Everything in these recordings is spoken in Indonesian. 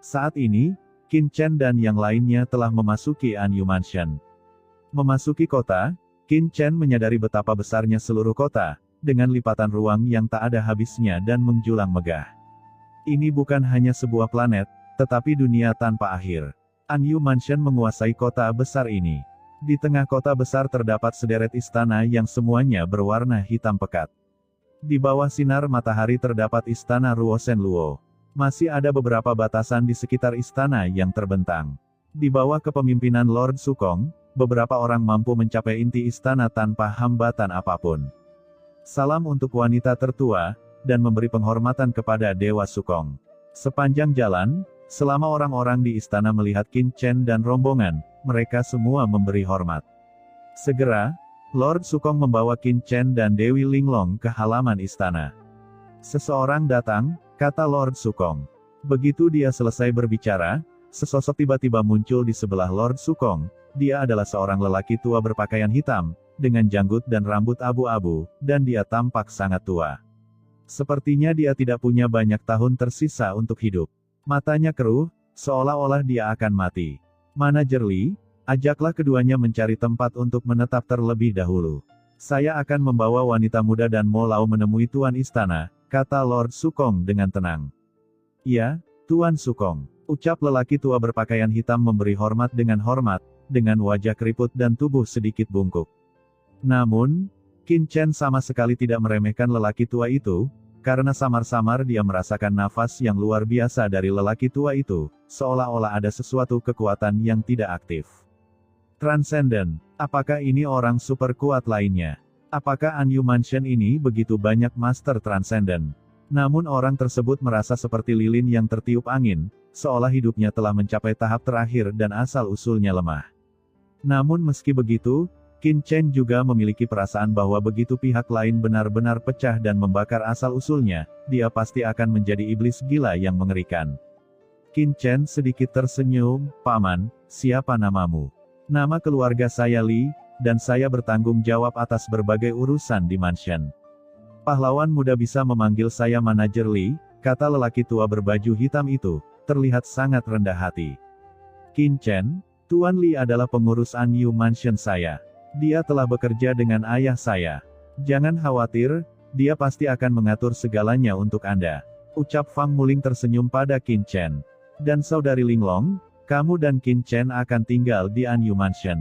Saat ini, Qin Chen dan yang lainnya telah memasuki Anyu Mansion. Memasuki kota, Qin Chen menyadari betapa besarnya seluruh kota, dengan lipatan ruang yang tak ada habisnya dan menjulang megah. Ini bukan hanya sebuah planet, tetapi dunia tanpa akhir. Anyu Mansion menguasai kota besar ini. Di tengah kota besar terdapat sederet istana yang semuanya berwarna hitam pekat. Di bawah sinar matahari terdapat istana Ruo Shen Luo. Masih ada beberapa batasan di sekitar istana yang terbentang. Di bawah kepemimpinan Lord Sukong, beberapa orang mampu mencapai inti istana tanpa hambatan apapun. Salam untuk wanita tertua, dan memberi penghormatan kepada Dewa Sukong. Sepanjang jalan, selama orang-orang di istana melihat Qin Chen dan rombongan, mereka semua memberi hormat. Segera, Lord Sukong membawa Qin Chen dan Dewi Linglong ke halaman istana. Seseorang datang, kata Lord Sukong. Begitu dia selesai berbicara, sesosok tiba-tiba muncul di sebelah Lord Sukong. Dia adalah seorang lelaki tua berpakaian hitam, dengan janggut dan rambut abu-abu, dan dia tampak sangat tua. Sepertinya dia tidak punya banyak tahun tersisa untuk hidup. Matanya keruh, seolah-olah dia akan mati. Manajer Li, ajaklah keduanya mencari tempat untuk menetap terlebih dahulu. Saya akan membawa wanita muda dan Mo Lao menemui Tuan Istana, kata Lord Sukong dengan tenang. Ya, Tuan Sukong, ucap lelaki tua berpakaian hitam memberi hormat, dengan wajah keriput dan tubuh sedikit bungkuk. Namun, Qin Chen sama sekali tidak meremehkan lelaki tua itu, karena samar-samar dia merasakan nafas yang luar biasa dari lelaki tua itu, seolah-olah ada sesuatu kekuatan yang tidak aktif. Transcendent, apakah ini orang super kuat lainnya? Apakah Anyu Mansion ini begitu banyak Master Transcendent? Namun orang tersebut merasa seperti lilin yang tertiup angin, seolah hidupnya telah mencapai tahap terakhir dan asal-usulnya lemah. Namun meski begitu, Qin Chen juga memiliki perasaan bahwa begitu pihak lain benar-benar pecah dan membakar asal-usulnya, dia pasti akan menjadi iblis gila yang mengerikan. Qin Chen sedikit tersenyum, Paman, siapa namamu? Nama keluarga saya Li, dan saya bertanggung jawab atas berbagai urusan di mansion. Pahlawan muda bisa memanggil saya Manajer Li, kata lelaki tua berbaju hitam itu, terlihat sangat rendah hati. Qin Chen, Tuan Li adalah pengurus Anyu Mansion saya. Dia telah bekerja dengan ayah saya. Jangan khawatir, dia pasti akan mengatur segalanya untuk Anda. Ucap Fang Muling tersenyum pada Qin Chen. Dan saudari Linglong, kamu dan Qin Chen akan tinggal di Anyu Mansion.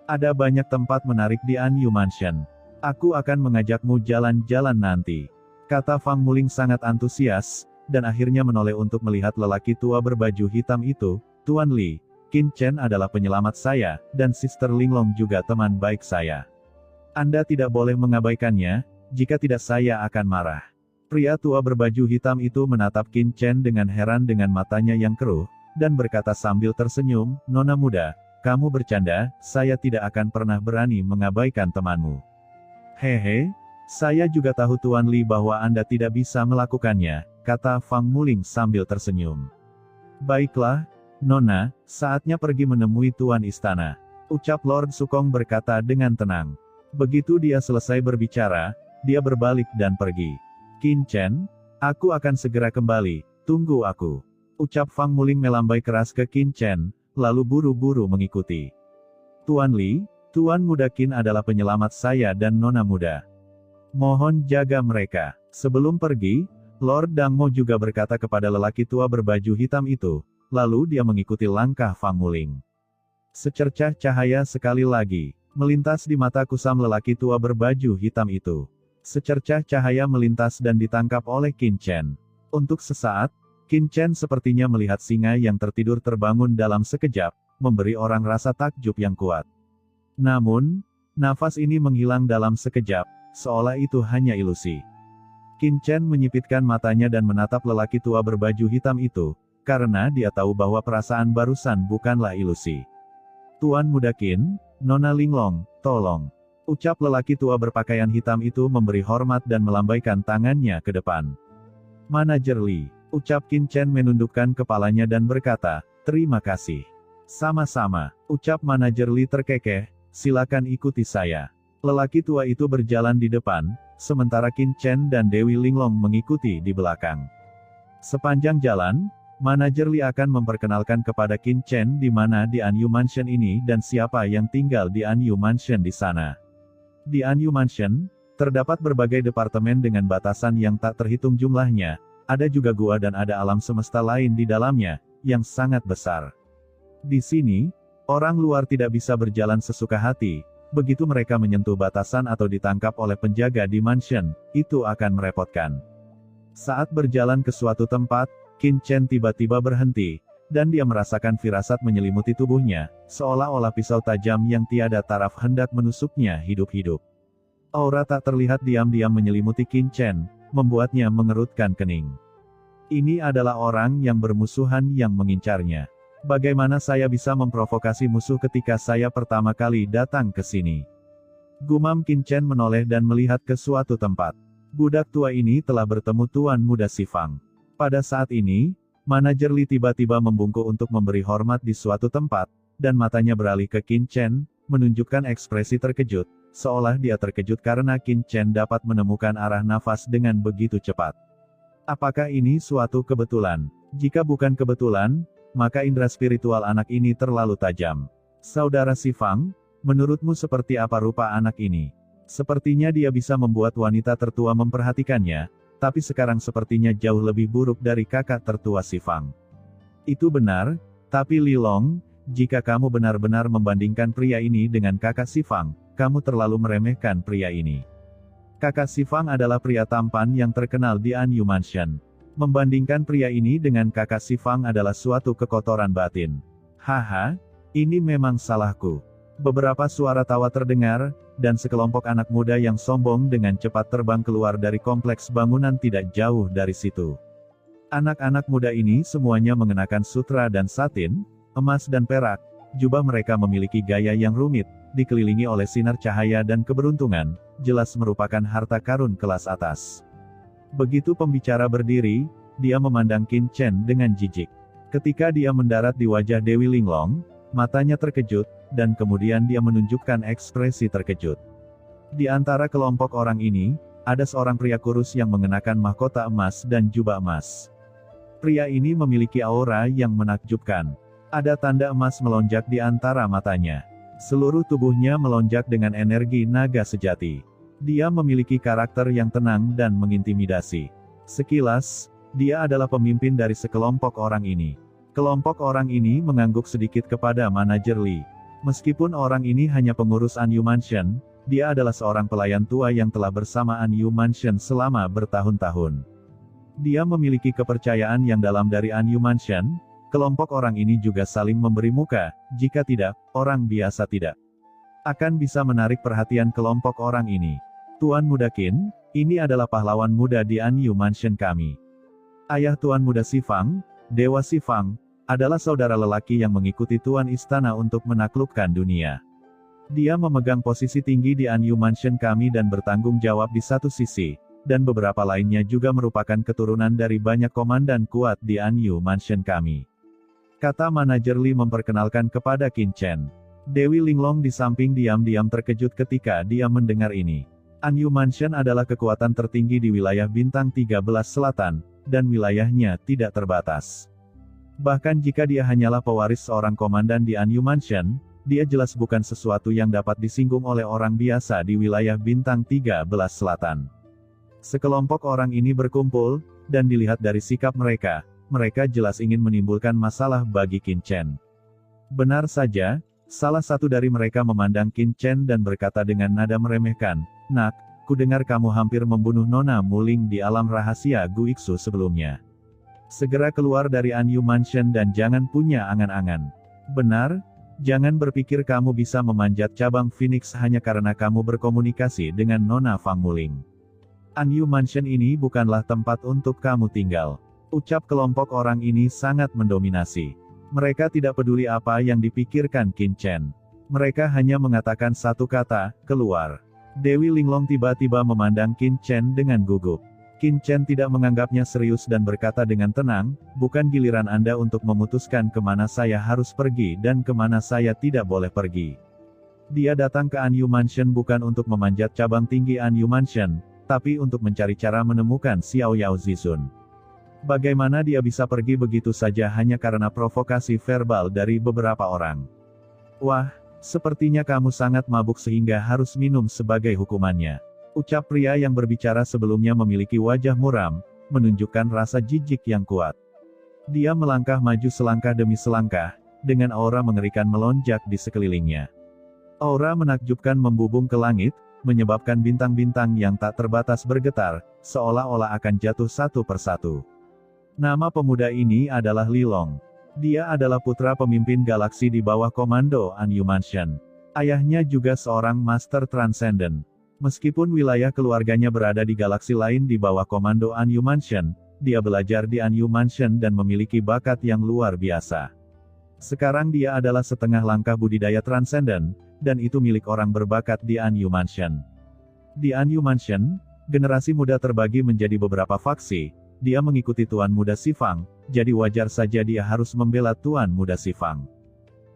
Ada banyak tempat menarik di Anyu Mansion. Aku akan mengajakmu jalan-jalan nanti. Kata Fang Muling sangat antusias, dan akhirnya menoleh untuk melihat lelaki tua berbaju hitam itu. Tuan Li, Qin Chen adalah penyelamat saya, dan Sister Linglong juga teman baik saya. Anda tidak boleh mengabaikannya, jika tidak saya akan marah. Pria tua berbaju hitam itu menatap Qin Chen dengan heran dengan matanya yang keruh, dan berkata sambil tersenyum, Nona muda, kamu bercanda, saya tidak akan pernah berani mengabaikan temanmu. Hehe, saya juga tahu Tuan Li bahwa Anda tidak bisa melakukannya, kata Fang Muling sambil tersenyum. Baiklah, Nona, saatnya pergi menemui Tuan Istana. Ucap Lord Sukong berkata dengan tenang. Begitu dia selesai berbicara, dia berbalik dan pergi. Qin Chen, aku akan segera kembali, tunggu aku. Ucap Fang Muling melambai keras ke Qin Chen, lalu buru-buru mengikuti. Tuan Li, Tuan Muda Qin adalah penyelamat saya dan Nona muda. Mohon jaga mereka. Sebelum pergi, Lord Dang Mo juga berkata kepada lelaki tua berbaju hitam itu, lalu dia mengikuti langkah Fang Muling. Secercah cahaya sekali lagi, melintas di mata kusam lelaki tua berbaju hitam itu. Secercah cahaya melintas dan ditangkap oleh Qin Chen. Untuk sesaat, Qin Chen sepertinya melihat singa yang tertidur terbangun dalam sekejap, memberi orang rasa takjub yang kuat. Namun, nafas ini menghilang dalam sekejap, seolah itu hanya ilusi. Qin Chen menyipitkan matanya dan menatap lelaki tua berbaju hitam itu, karena dia tahu bahwa perasaan barusan bukanlah ilusi. Tuan Muda Qin, Nona Linglong, tolong. Ucap lelaki tua berpakaian hitam itu memberi hormat dan melambaikan tangannya ke depan. Manajer Li. Ucap Qin Chen menundukkan kepalanya dan berkata, terima kasih. Sama-sama, ucap Manajer Li terkekeh, silakan ikuti saya. Lelaki tua itu berjalan di depan, sementara Qin Chen dan Dewi Linglong mengikuti di belakang. Sepanjang jalan, Manajer Li akan memperkenalkan kepada Qin Chen di mana di Anyu Mansion ini dan siapa yang tinggal di Anyu Mansion di sana. Di Anyu Mansion, terdapat berbagai departemen dengan batasan yang tak terhitung jumlahnya, ada juga gua dan ada alam semesta lain di dalamnya, yang sangat besar. Di sini, orang luar tidak bisa berjalan sesuka hati, begitu mereka menyentuh batasan atau ditangkap oleh penjaga di mansion, itu akan merepotkan. Saat berjalan ke suatu tempat, Qin Chen tiba-tiba berhenti, dan dia merasakan firasat menyelimuti tubuhnya, seolah-olah pisau tajam yang tiada taraf hendak menusuknya hidup-hidup. Aura tak terlihat diam-diam menyelimuti Qin Chen, membuatnya mengerutkan kening. Ini adalah orang yang bermusuhan yang mengincarnya. Bagaimana saya bisa memprovokasi musuh ketika saya pertama kali datang ke sini? Gumam Qin Chen menoleh dan melihat ke suatu tempat. Budak tua ini telah bertemu Tuan Muda Sifang. Pada saat ini, manajer Li tiba-tiba membungkuk untuk memberi hormat di suatu tempat, dan matanya beralih ke Qin Chen, menunjukkan ekspresi terkejut, seolah dia terkejut karena Qin Chen dapat menemukan arah nafas dengan begitu cepat. Apakah ini suatu kebetulan? Jika bukan kebetulan, maka indera spiritual anak ini terlalu tajam. Saudara Sifang, menurutmu seperti apa rupa anak ini? Sepertinya dia bisa membuat wanita tertua memperhatikannya, tapi sekarang sepertinya jauh lebih buruk dari kakak tertua Sifang. Itu benar, tapi Li Long, jika kamu benar-benar membandingkan pria ini dengan kakak Sifang, kamu terlalu meremehkan pria ini. Kakak Sifang adalah pria tampan yang terkenal di Anyu Mansion. Membandingkan pria ini dengan kakak Sifang adalah suatu kekotoran batin. Haha, ini memang salahku. Beberapa suara tawa terdengar, dan sekelompok anak muda yang sombong dengan cepat terbang keluar dari kompleks bangunan tidak jauh dari situ. Anak-anak muda ini semuanya mengenakan sutra dan satin, emas dan perak, jubah mereka memiliki gaya yang rumit, dikelilingi oleh sinar cahaya dan keberuntungan, jelas merupakan harta karun kelas atas. Begitu pembicara berdiri, dia memandang Qin Chen dengan jijik. Ketika dia mendarat di wajah Dewi Linglong, matanya terkejut, dan kemudian dia menunjukkan ekspresi terkejut. Di antara kelompok orang ini, ada seorang pria kurus yang mengenakan mahkota emas dan jubah emas. Pria ini memiliki aura yang menakjubkan. Ada tanda emas melonjak di antara matanya. Seluruh tubuhnya melonjak dengan energi naga sejati. Dia memiliki karakter yang tenang dan mengintimidasi. Sekilas, dia adalah pemimpin dari sekelompok orang ini. Kelompok orang ini mengangguk sedikit kepada manajer Li. Meskipun orang ini hanya pengurus Anyu Mansion, dia adalah seorang pelayan tua yang telah bersama Anyu Mansion selama bertahun-tahun. Dia memiliki kepercayaan yang dalam dari Anyu Mansion. Kelompok orang ini juga saling memberi muka, jika tidak, orang biasa tidak akan bisa menarik perhatian kelompok orang ini. Tuan Muda Qin, ini adalah pahlawan muda di Anyu Mansion kami. Ayah Tuan Muda Sifang, Dewa Sifang, adalah saudara lelaki yang mengikuti Tuan Istana untuk menaklukkan dunia. Dia memegang posisi tinggi di Anyu Mansion kami dan bertanggung jawab di satu sisi, dan beberapa lainnya juga merupakan keturunan dari banyak komandan kuat di Anyu Mansion kami. Kata manajer Li memperkenalkan kepada Qin Chen. Dewi Linglong di samping diam-diam terkejut ketika dia mendengar ini. Anyu Mansion adalah kekuatan tertinggi di wilayah Bintang 13 Selatan, dan wilayahnya tidak terbatas. Bahkan jika dia hanyalah pewaris seorang komandan di Anyu Mansion, dia jelas bukan sesuatu yang dapat disinggung oleh orang biasa di wilayah Bintang 13 Selatan. Sekelompok orang ini berkumpul, dan dilihat dari sikap mereka, mereka jelas ingin menimbulkan masalah bagi Qin Chen. Benar saja, salah satu dari mereka memandang Qin Chen dan berkata dengan nada meremehkan, "Nak, kudengar kamu hampir membunuh Nona Muling di alam rahasia Guiksu sebelumnya. Segera keluar dari Anyu Mansion dan jangan punya angan-angan. Benar, jangan berpikir kamu bisa memanjat cabang Phoenix hanya karena kamu berkomunikasi dengan Nona Fang Muling. Anyu Mansion ini bukanlah tempat untuk kamu tinggal." Ucap kelompok orang ini sangat mendominasi. Mereka tidak peduli apa yang dipikirkan Qin Chen. Mereka hanya mengatakan satu kata, "Keluar." Dewi Linglong tiba-tiba memandang Qin Chen dengan gugup. Qin Chen tidak menganggapnya serius dan berkata dengan tenang, "Bukan giliran Anda untuk memutuskan kemana saya harus pergi dan kemana saya tidak boleh pergi. Dia datang ke Anyu Mansion bukan untuk memanjat cabang tinggi Anyu Mansion, tapi untuk mencari cara menemukan Xiao Yao Zizun." Bagaimana dia bisa pergi begitu saja hanya karena provokasi verbal dari beberapa orang? Wah, sepertinya kamu sangat mabuk sehingga harus minum sebagai hukumannya. Ucap pria yang berbicara sebelumnya memiliki wajah muram, menunjukkan rasa jijik yang kuat. Dia melangkah maju selangkah demi selangkah, dengan aura mengerikan melonjak di sekelilingnya. Aura menakjubkan membubung ke langit, menyebabkan bintang-bintang yang tak terbatas bergetar, seolah-olah akan jatuh satu persatu. Nama pemuda ini adalah Li Long. Dia adalah putra pemimpin galaksi di bawah komando An Yu Mansion. Ayahnya juga seorang Master Transcendent. Meskipun wilayah keluarganya berada di galaksi lain di bawah komando An Yu Mansion, dia belajar di An Yu Mansion dan memiliki bakat yang luar biasa. Sekarang dia adalah setengah langkah budidaya Transcendent, dan itu milik orang berbakat di An Yu Mansion. Di An Yu Mansion, generasi muda terbagi menjadi beberapa faksi. Dia mengikuti Tuan Muda Sifang, jadi wajar saja dia harus membela Tuan Muda Sifang.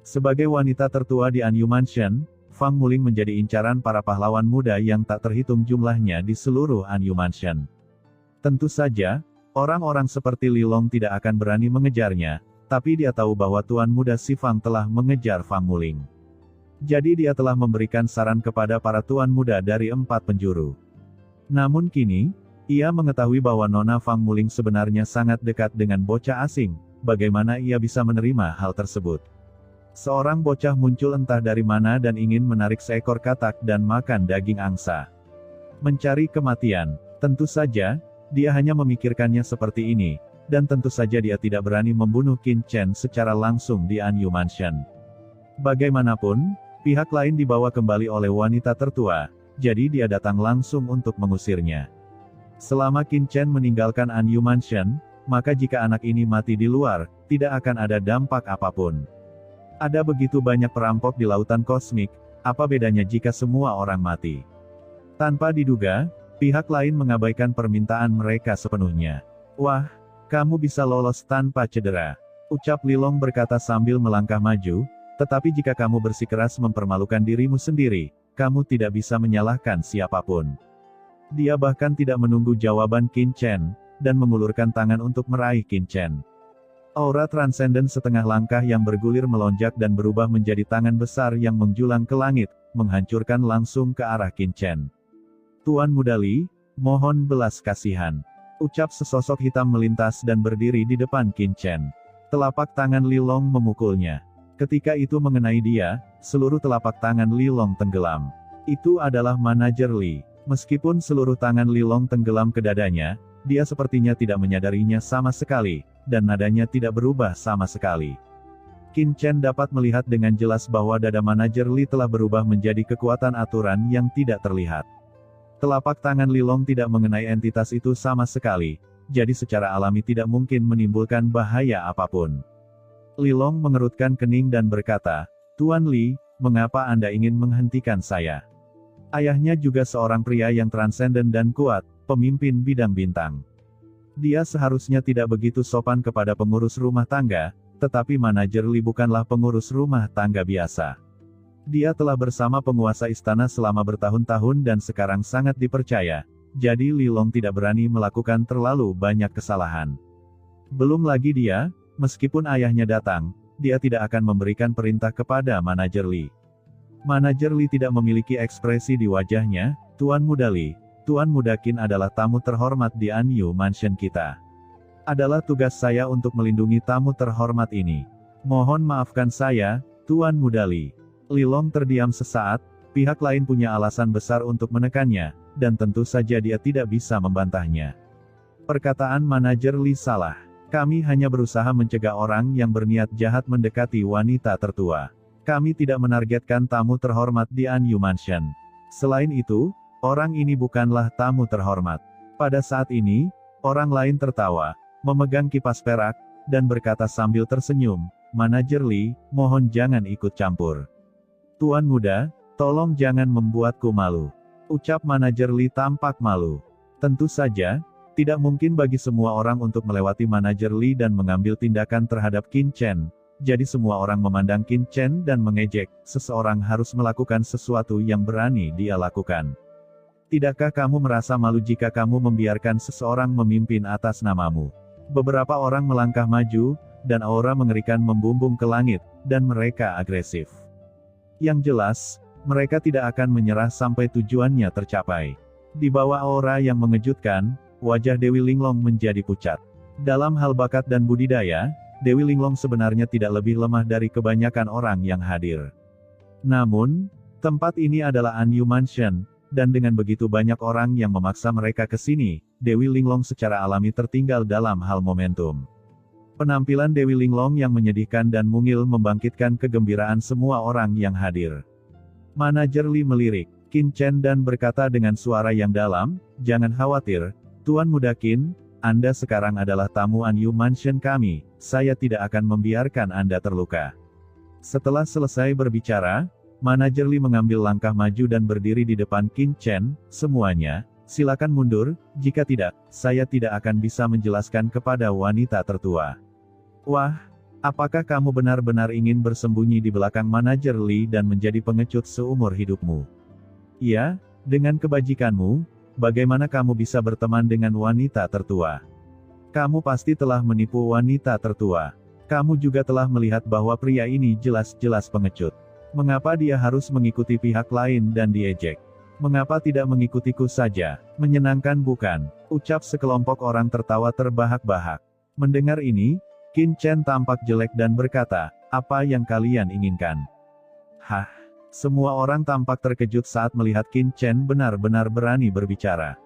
Sebagai wanita tertua di An Yu Mansion, Fang Muling menjadi incaran para pahlawan muda yang tak terhitung jumlahnya di seluruh An Yu Mansion. Tentu saja, orang-orang seperti Li Long tidak akan berani mengejarnya, tapi dia tahu bahwa Tuan Muda Sifang telah mengejar Fang Muling. Jadi dia telah memberikan saran kepada para Tuan Muda dari 4 penjuru. Namun kini, ia mengetahui bahwa Nona Fang Muling sebenarnya sangat dekat dengan bocah asing. Bagaimana ia bisa menerima hal tersebut? Seorang bocah muncul entah dari mana dan ingin menarik seekor katak dan makan daging angsa. Mencari kematian. Tentu saja, dia hanya memikirkannya seperti ini, dan tentu saja dia tidak berani membunuh Qin Chen secara langsung di An Yu Mansion. Bagaimanapun, pihak lain dibawa kembali oleh wanita tertua, jadi dia datang langsung untuk mengusirnya. Selama Qin Chen meninggalkan An Yu Mansion, maka jika anak ini mati di luar, tidak akan ada dampak apapun. Ada begitu banyak perampok di lautan kosmik, apa bedanya jika semua orang mati? Tanpa diduga, pihak lain mengabaikan permintaan mereka sepenuhnya. Wah, kamu bisa lolos tanpa cedera, ucap Li Long berkata sambil melangkah maju, tetapi jika kamu bersikeras mempermalukan dirimu sendiri, kamu tidak bisa menyalahkan siapapun. Dia bahkan tidak menunggu jawaban Qin Chen, dan mengulurkan tangan untuk meraih Qin Chen. Aura transenden setengah langkah yang bergulir melonjak dan berubah menjadi tangan besar yang menjulang ke langit, menghancurkan langsung ke arah Qin Chen. Tuan Muda Li, mohon belas kasihan. Ucap sesosok hitam melintas dan berdiri di depan Qin Chen. Telapak tangan Li Long memukulnya. Ketika itu mengenai dia, seluruh telapak tangan Li Long tenggelam. Itu adalah manajer Li. Meskipun seluruh tangan Li Long tenggelam ke dadanya, dia sepertinya tidak menyadarinya sama sekali, dan nadanya tidak berubah sama sekali. Qin Chen dapat melihat dengan jelas bahwa dada manajer Li telah berubah menjadi kekuatan aturan yang tidak terlihat. Telapak tangan Li Long tidak mengenai entitas itu sama sekali, jadi secara alami tidak mungkin menimbulkan bahaya apapun. Li Long mengerutkan kening dan berkata, Tuan Li, mengapa Anda ingin menghentikan saya? Ayahnya juga seorang pria yang transenden dan kuat, pemimpin bidang bintang. Dia seharusnya tidak begitu sopan kepada pengurus rumah tangga, tetapi manajer Li bukanlah pengurus rumah tangga biasa. Dia telah bersama penguasa istana selama bertahun-tahun dan sekarang sangat dipercaya, jadi Li Long tidak berani melakukan terlalu banyak kesalahan. Belum lagi dia, meskipun ayahnya datang, dia tidak akan memberikan perintah kepada manajer Li. Manajer Li tidak memiliki ekspresi di wajahnya. Tuan Muda Li, Tuan Muda Qin adalah tamu terhormat di An Yu Mansion kita. Adalah tugas saya untuk melindungi tamu terhormat ini. Mohon maafkan saya, Tuan Muda Li. Li Long terdiam sesaat, pihak lain punya alasan besar untuk menekannya, dan tentu saja dia tidak bisa membantahnya. Perkataan manajer Li salah. Kami hanya berusaha mencegah orang yang berniat jahat mendekati wanita tertua. Kami tidak menargetkan tamu terhormat di An Yu Mansion. Selain itu, orang ini bukanlah tamu terhormat. Pada saat ini, orang lain tertawa, memegang kipas perak, dan berkata sambil tersenyum, Manajer Li, mohon jangan ikut campur. Tuan Muda, tolong jangan membuatku malu. Ucap manajer Li tampak malu. Tentu saja, tidak mungkin bagi semua orang untuk melewati manajer Li dan mengambil tindakan terhadap Qin Chen. Jadi semua orang memandang Qin Chen dan mengejek, seseorang harus melakukan sesuatu yang berani dia lakukan. Tidakkah kamu merasa malu jika kamu membiarkan seseorang memimpin atas namamu? Beberapa orang melangkah maju, dan aura mengerikan membumbung ke langit, dan mereka agresif. Yang jelas, mereka tidak akan menyerah sampai tujuannya tercapai. Di bawah aura yang mengejutkan, wajah Dewi Linglong menjadi pucat. Dalam hal bakat dan budidaya, Dewi Linglong sebenarnya tidak lebih lemah dari kebanyakan orang yang hadir. Namun, tempat ini adalah Anyu Mansion, dan dengan begitu banyak orang yang memaksa mereka ke sini, Dewi Linglong secara alami tertinggal dalam hal momentum. Penampilan Dewi Linglong yang menyedihkan dan mungil membangkitkan kegembiraan semua orang yang hadir. Manajer Li melirik Qin Chen dan berkata dengan suara yang dalam, "Jangan khawatir, Tuan Muda Qin, Anda sekarang adalah tamu Anyu Mansion kami, saya tidak akan membiarkan Anda terluka." Setelah selesai berbicara, Manajer Li mengambil langkah maju dan berdiri di depan Qin Chen. "Semuanya, silakan mundur, jika tidak, saya tidak akan bisa menjelaskan kepada wanita tertua." "Wah, apakah kamu benar-benar ingin bersembunyi di belakang Manajer Li dan menjadi pengecut seumur hidupmu? Ya, dengan kebajikanmu, bagaimana kamu bisa berteman dengan wanita tertua? Kamu pasti telah menipu wanita tertua. Kamu juga telah melihat bahwa pria ini jelas-jelas pengecut. Mengapa dia harus mengikuti pihak lain dan diejek? Mengapa tidak mengikutiku saja? Menyenangkan bukan?" Ucap sekelompok orang tertawa terbahak-bahak. Mendengar ini, Qin Chen tampak jelek dan berkata, "Apa yang kalian inginkan?" Hah? Semua orang tampak terkejut saat melihat Qin Chen benar-benar berani berbicara.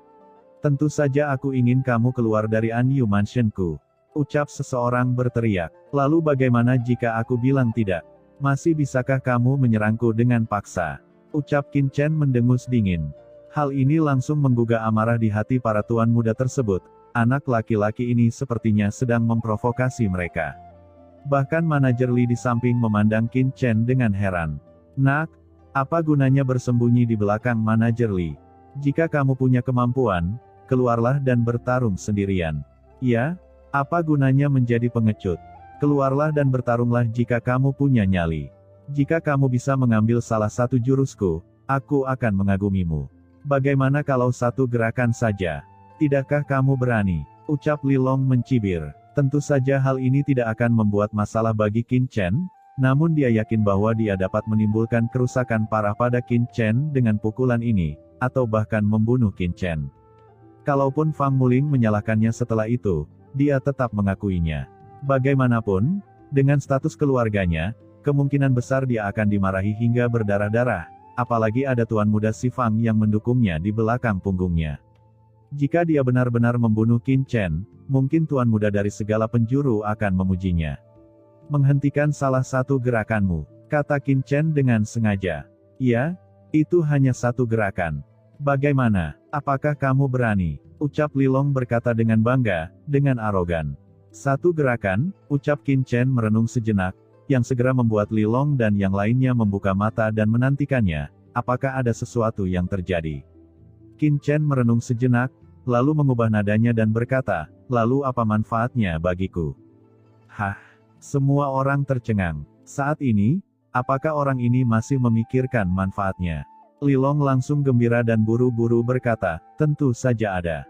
"Tentu saja aku ingin kamu keluar dari Anyu Mansionku," ucap seseorang berteriak. "Lalu bagaimana jika aku bilang tidak? Masih bisakah kamu menyerangku dengan paksa?" Ucap Qin Chen mendengus dingin. Hal ini langsung menggugah amarah di hati para tuan muda tersebut. Anak laki-laki ini sepertinya sedang memprovokasi mereka. Bahkan manajer Li di samping memandang Qin Chen dengan heran. "Nak, apa gunanya bersembunyi di belakang manajer Li? Jika kamu punya kemampuan, keluarlah dan bertarung sendirian. Ya, apa gunanya menjadi pengecut? Keluarlah dan bertarunglah jika kamu punya nyali. Jika kamu bisa mengambil salah satu jurusku, aku akan mengagumimu. Bagaimana kalau satu gerakan saja? Tidakkah kamu berani?" Ucap Li Long mencibir. Tentu saja hal ini tidak akan membuat masalah bagi Qin Chen, namun dia yakin bahwa dia dapat menimbulkan kerusakan parah pada Qin Chen dengan pukulan ini, atau bahkan membunuh Qin Chen. Kalaupun Fang Muling menyalahkannya setelah itu, dia tetap mengakuinya. Bagaimanapun, dengan status keluarganya, kemungkinan besar dia akan dimarahi hingga berdarah-darah, apalagi ada tuan muda si Fang yang mendukungnya di belakang punggungnya. Jika dia benar-benar membunuh Qin Chen, mungkin tuan muda dari segala penjuru akan memujinya. "Menghentikan salah satu gerakanmu," kata Qin Chen dengan sengaja. "Ya, itu hanya satu gerakan. Bagaimana, apakah kamu berani?" Ucap Li Long berkata dengan bangga, dengan arogan. "Satu gerakan," ucap Qin Chen merenung sejenak, yang segera membuat Li Long dan yang lainnya membuka mata dan menantikannya. Apakah ada sesuatu yang terjadi? Qin Chen merenung sejenak, lalu mengubah nadanya dan berkata, "Lalu apa manfaatnya bagiku?" Hah? Semua orang tercengang. Saat ini, apakah orang ini masih memikirkan manfaatnya? Li Long langsung gembira dan buru-buru berkata, "Tentu saja ada.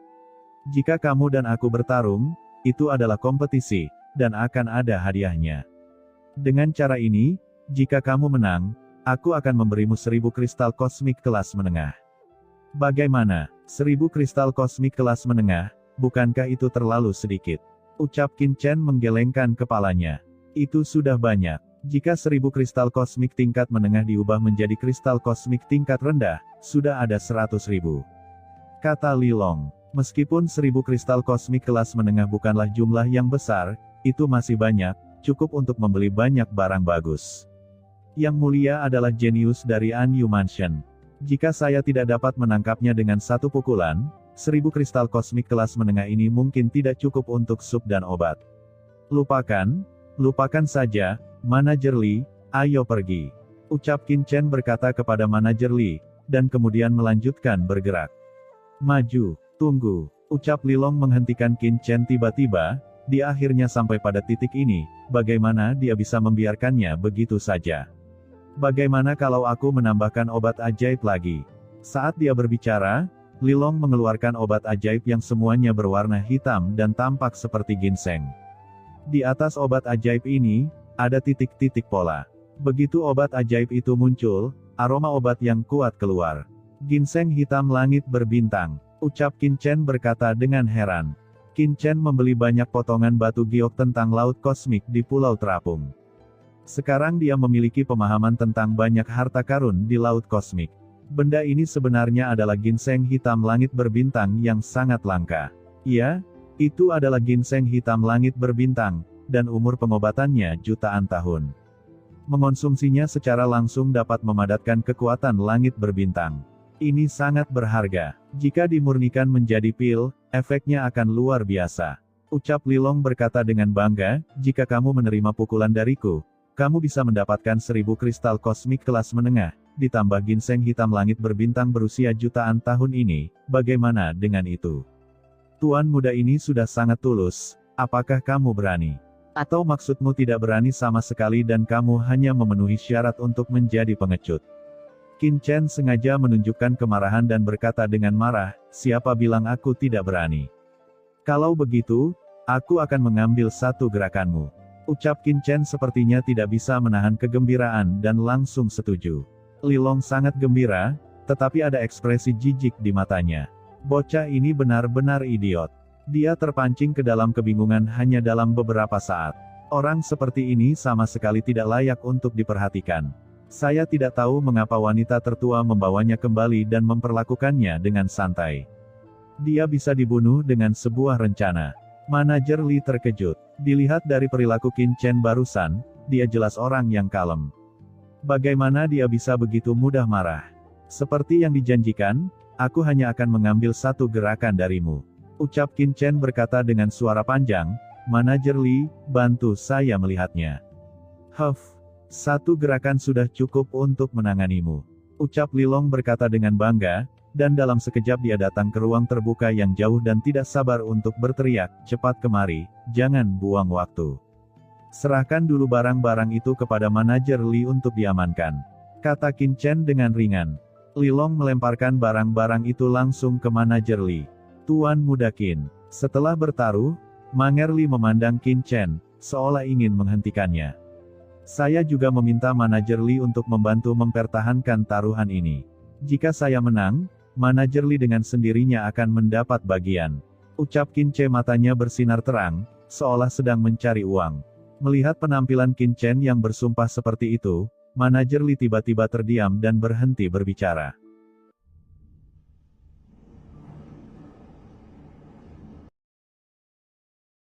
Jika kamu dan aku bertarung, itu adalah kompetisi, dan akan ada hadiahnya. Dengan cara ini, jika kamu menang, aku akan memberimu 1000 kristal kosmik kelas menengah." "Bagaimana, 1000 kristal kosmik kelas menengah, bukankah itu terlalu sedikit?" Ucap Qin Chen menggelengkan kepalanya. "Itu sudah banyak. Jika 1000 kristal kosmik tingkat menengah diubah menjadi kristal kosmik tingkat rendah, sudah ada 100.000. Kata Li Long. "Meskipun 1000 kristal kosmik kelas menengah bukanlah jumlah yang besar, itu masih banyak, cukup untuk membeli banyak barang bagus. Yang mulia adalah jenius dari Anyu Mansion. Jika saya tidak dapat menangkapnya dengan satu pukulan, 1000 kristal kosmik kelas menengah ini mungkin tidak cukup untuk sup dan obat. Lupakan saja, Manajer Li, ayo pergi." Ucap Qin Chen berkata kepada Manajer Li, dan kemudian melanjutkan bergerak. "Maju, tunggu," ucap Li Long menghentikan Qin Chen tiba-tiba. Dia akhirnya sampai pada titik ini, bagaimana dia bisa membiarkannya begitu saja? "Bagaimana kalau aku menambahkan obat ajaib lagi?" Saat dia berbicara, Lilong mengeluarkan obat ajaib yang semuanya berwarna hitam dan tampak seperti ginseng. Di atas obat ajaib ini, ada titik-titik pola. Begitu obat ajaib itu muncul, aroma obat yang kuat keluar. Ginseng hitam langit berbintang, ucap Qin Chen berkata dengan heran. Qin Chen membeli banyak potongan batu giok tentang laut kosmik di Pulau Terapung. Sekarang dia memiliki pemahaman tentang banyak harta karun di laut kosmik. Benda ini sebenarnya adalah ginseng hitam langit berbintang yang sangat langka. Iya, itu adalah ginseng hitam langit berbintang, dan umur pengobatannya jutaan tahun. Mengonsumsinya secara langsung dapat memadatkan kekuatan langit berbintang. Ini sangat berharga. Jika dimurnikan menjadi pil, efeknya akan luar biasa. Ucap Lilong berkata dengan bangga, jika kamu menerima pukulan dariku, kamu bisa mendapatkan 1000 kristal kosmik kelas menengah, ditambah ginseng hitam langit berbintang berusia jutaan tahun ini, bagaimana dengan itu? Tuan muda ini sudah sangat tulus, apakah kamu berani? Atau maksudmu tidak berani sama sekali dan kamu hanya memenuhi syarat untuk menjadi pengecut? Qin Chen sengaja menunjukkan kemarahan dan berkata dengan marah, siapa bilang aku tidak berani? Kalau begitu, aku akan mengambil satu gerakanmu. Ucap Qin Chen sepertinya tidak bisa menahan kegembiraan dan langsung setuju. Lilong sangat gembira, tetapi ada ekspresi jijik di matanya. Bocah ini benar-benar idiot. Dia terpancing ke dalam kebingungan hanya dalam beberapa saat. Orang seperti ini sama sekali tidak layak untuk diperhatikan. Saya tidak tahu mengapa wanita tertua membawanya kembali dan memperlakukannya dengan santai. Dia bisa dibunuh dengan sebuah rencana. Manajer Li terkejut. Dilihat dari perilaku Qin Chen barusan, dia jelas orang yang kalem. Bagaimana dia bisa begitu mudah marah? Seperti yang dijanjikan, aku hanya akan mengambil satu gerakan darimu. Ucap Qin Chen berkata dengan suara panjang, Manajer Li, bantu saya melihatnya. Satu gerakan sudah cukup untuk menanganimu. Ucap Lilong berkata dengan bangga, dan dalam sekejap dia datang ke ruang terbuka yang jauh dan tidak sabar untuk berteriak, cepat kemari, jangan buang waktu. Serahkan dulu barang-barang itu kepada Manajer Li untuk diamankan. Kata Qin Chen dengan ringan. Lilong melemparkan barang-barang itu langsung ke Manajer Li. Tuan muda Qin. Setelah bertaruh, Manajer Li memandang Qin Chen, seolah ingin menghentikannya. Saya juga meminta Manajer Li untuk membantu mempertahankan taruhan ini. Jika saya menang, Manajer Li dengan sendirinya akan mendapat bagian. Ucap Qin Chen matanya bersinar terang, seolah sedang mencari uang. Melihat penampilan Qin Chen yang bersumpah seperti itu, Manajer Li tiba-tiba terdiam dan berhenti berbicara.